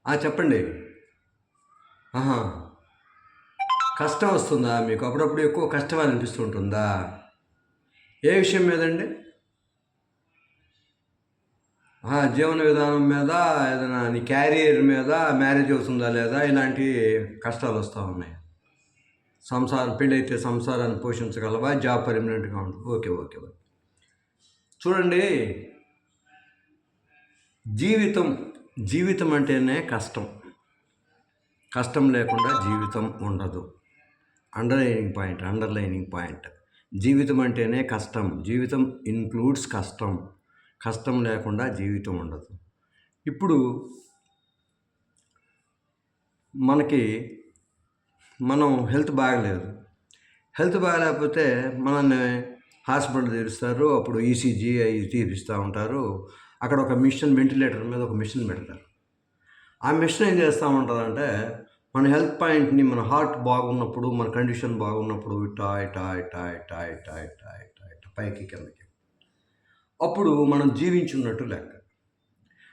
చెప్పండి. ఆహా! కష్టం వస్తుందా మీకు? అప్పుడప్పుడు ఎక్కువ కష్టం అనిపిస్తుంటుందా? ఏ విషయం మీదండి? జీవన విధానం మీద, ఏదైనా నీ క్యారియర్ మీద, మ్యారేజ్ అవుతుందా లేదా? ఇలాంటి కష్టాలొస్తా ఉన్నాయి. పెళ్ళైతే సంసారాన్ని పోషించగలవా? జాబ్ పర్మనెంట్‌గా ఉంటది. ఓకే. ఓకే. ఓకే. చూడండి, జీవితం, జీవితం అంటేనే కష్టం. కష్టం లేకుండా జీవితం ఉండదు. Underlining point. జీవితం అంటేనే కష్టం. జీవితం ఇన్క్లూడ్స్ కష్టం. కష్టం లేకుండా జీవితం ఉండదు. ఇప్పుడు మనకి హెల్త్ బాగలేదు. హెల్త్ బాగాలేకపోతే మనల్ని హాస్పిటల్ చేరుస్తారు. అప్పుడు ఈసీజీ అవి తీపిస్తూ ఉంటారు. అక్కడ ఒక మిషన్, వెంటిలేటర్ మీద ఒక మిషన్ పెడతారు. ఆ మిషన్ ఏం చేస్తూ ఉంటుందంటే, మన హెల్త్ పాయింట్ని, మన హార్ట్ బాగున్నప్పుడు, మన కండిషన్ బాగున్నప్పుడు ఇట్టా ఇట్టా ఇట్టా ఇట్టా ఇట్టా ఇట్టా ఇట్టా ఇట్టా పైకి కిందకి, అప్పుడు మనం జీవించున్నట్టు లెక్క.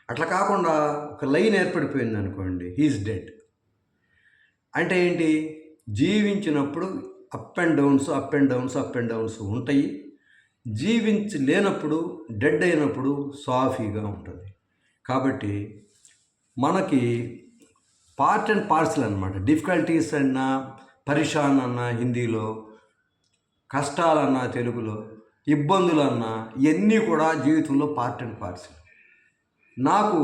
అట్లా కాకుండా ఒక లైన్ ఏర్పడిపోయింది అనుకోండి, హీఈస్ డెడ్. అంటే ఏంటి? జీవించినప్పుడు up and downs, up and downs, up and downs ఉంటాయి. లేనప్పుడు, డెడ్ అయినప్పుడు సాఫీగా ఉంటుంది. కాబట్టి మనకి పార్ట్ అండ్ పార్సల్ అనమాట. డిఫికల్టీస్ అన్నా, పరిషాన్ అన్నా హిందీలో, కష్టాలన్నా తెలుగులో, ఇబ్బందులన్నా ఇవన్నీ కూడా జీవితంలో పార్ట్ అండ్ పార్సల్. నాకు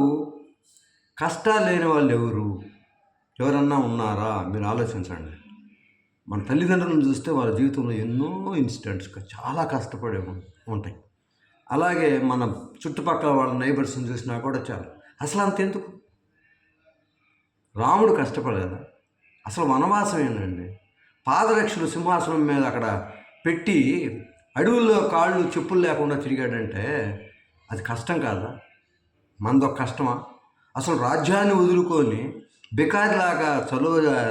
కష్టాలు లేని వాళ్ళు ఎవరన్నా ఉన్నారా? మీరు ఆలోచించండి. మన తల్లిదండ్రులను చూస్తే వాళ్ళ జీవితంలో ఎన్నో ఇన్సిడెంట్స్ చాలా కష్టపడే ఉంటాయి. అలాగే మన చుట్టుపక్కల వాళ్ళ నైబర్స్ని చూసినా కూడా చాలు. అసలు అంతెందుకు? రాముడు కష్టపడలేదా? అసలు వనవాసం ఏంటండి? పాదరక్షలు సింహాసనం మీద అక్కడ పెట్టి అడవుల్లో కాళ్ళు చెప్పులు లేకుండా తిరిగాడంటే అది కష్టం కాదా? మనదొక కష్టమా? అసలు రాజ్యాన్ని వదులుకొని బికారిలాగా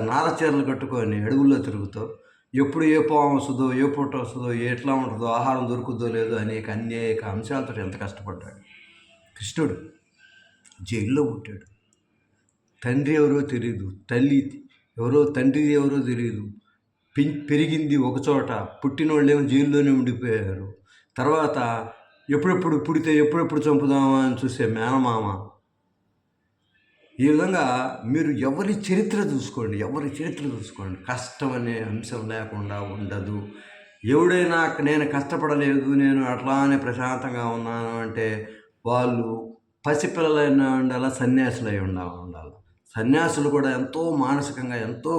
నారచీరలు కట్టుకొని అడవుల్లో తిరుగుతూ, ఎప్పుడు ఏ పాము వస్తుందో, ఏ పుట్ట వస్తుందో, ఎట్లా ఉంటుందో, ఆహారం దొరుకుతుందో లేదో అనేక అంశాలతో ఎంత కష్టపడ్డాడు. కృష్ణుడు జైల్లో పుట్టాడు. తండ్రి ఎవరో తెలియదు, తండ్రి ఎవరో తెలియదు. పెరిగింది ఒకచోట, పుట్టినోళ్ళేమో జైల్లోనే ఉండిపోయారు. తర్వాత ఎప్పుడెప్పుడు పుడితే ఎప్పుడెప్పుడు చంపుదామా అని చూసే మేనమామ. ఈ విధంగా మీరు ఎవరి చరిత్ర చూసుకోండి, కష్టం అనే అంశం లేకుండా ఉండదు. ఎవడైనా నేను కష్టపడలేదు, నేను అట్లానే ప్రశాంతంగా ఉన్నాను అంటే వాళ్ళు పసిపిల్లలైనా ఉండాలి, సన్యాసులై ఉండాలి. సన్యాసులు కూడా ఎంతో మానసికంగా ఎంతో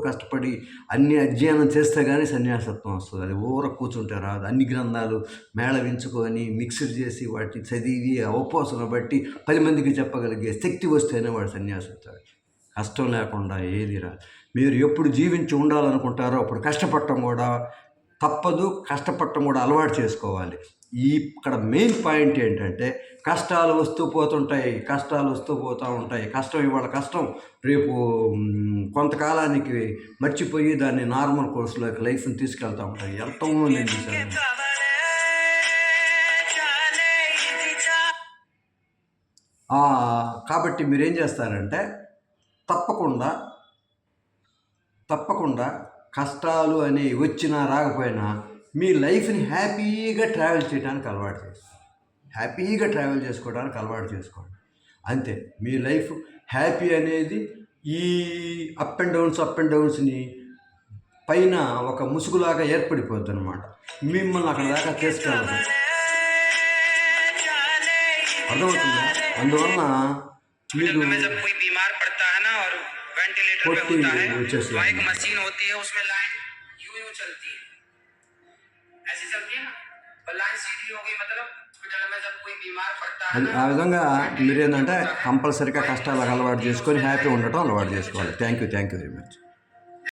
కష్టపడి అన్ని అధ్యయనం చేస్తే కానీ సన్యాసత్వం వస్తుంది. అది కూర్చుంటే రాదు. అన్ని గ్రంథాలు మేళవించుకొని మిక్స్డ్ చేసి వాటిని చదివి అవపోసన బట్టి 10 మందికి చెప్పగలిగే శక్తి వస్తేనే వాడు సన్యాసి అవుతాడు. కష్టం లేకుండా ఏది రాదు. మీరు ఎప్పుడు జీవించి ఉండాలనుకుంటారో అప్పుడు కష్టపడటం కూడా తప్పదు. కష్టపడటం కూడా అలవాటు చేసుకోవాలి. ఇక్కడ మెయిన్ పాయింట్ ఏంటంటే, కష్టాలు వస్తూ పోతూ ఉంటాయి. కష్టం ఇవాళ కష్టం, రేపు కొంతకాలానికి మర్చిపోయి దాన్ని నార్మల్ కోర్సులోకి లైఫ్ని తీసుకెళ్తూ ఉంటాయి. ఎంతోమంది నేను చూశాను. కాబట్టి మీరేం చేస్తారంటే, తప్పకుండా కష్టాలు అనేవి వచ్చినా రాకపోయినా మీ లైఫ్ని హ్యాపీగా ట్రావెల్ చేయడానికి అలవాటు చేసుకోండి. అంతే. మీ లైఫ్ హ్యాపీ అనేది ఈ అప్ అండ్ డౌన్స్ని పైన ఒక ముసుగులాగా ఏర్పడిపోద్ది అనమాట. మిమ్మల్ని అక్కడ దాకా తీసుకెళ్ళదు. అర్థమవుతుందా? అందువలన మీరు కొట్టి వచ్చేసి ఆ విధంగా మీరు ఏంటంటే కంపల్సరీగా కష్టాలకు అలవాటు చేసుకొని హ్యాపీ ఉండటం అలవాటు చేసుకోవాలి. Thank you very much.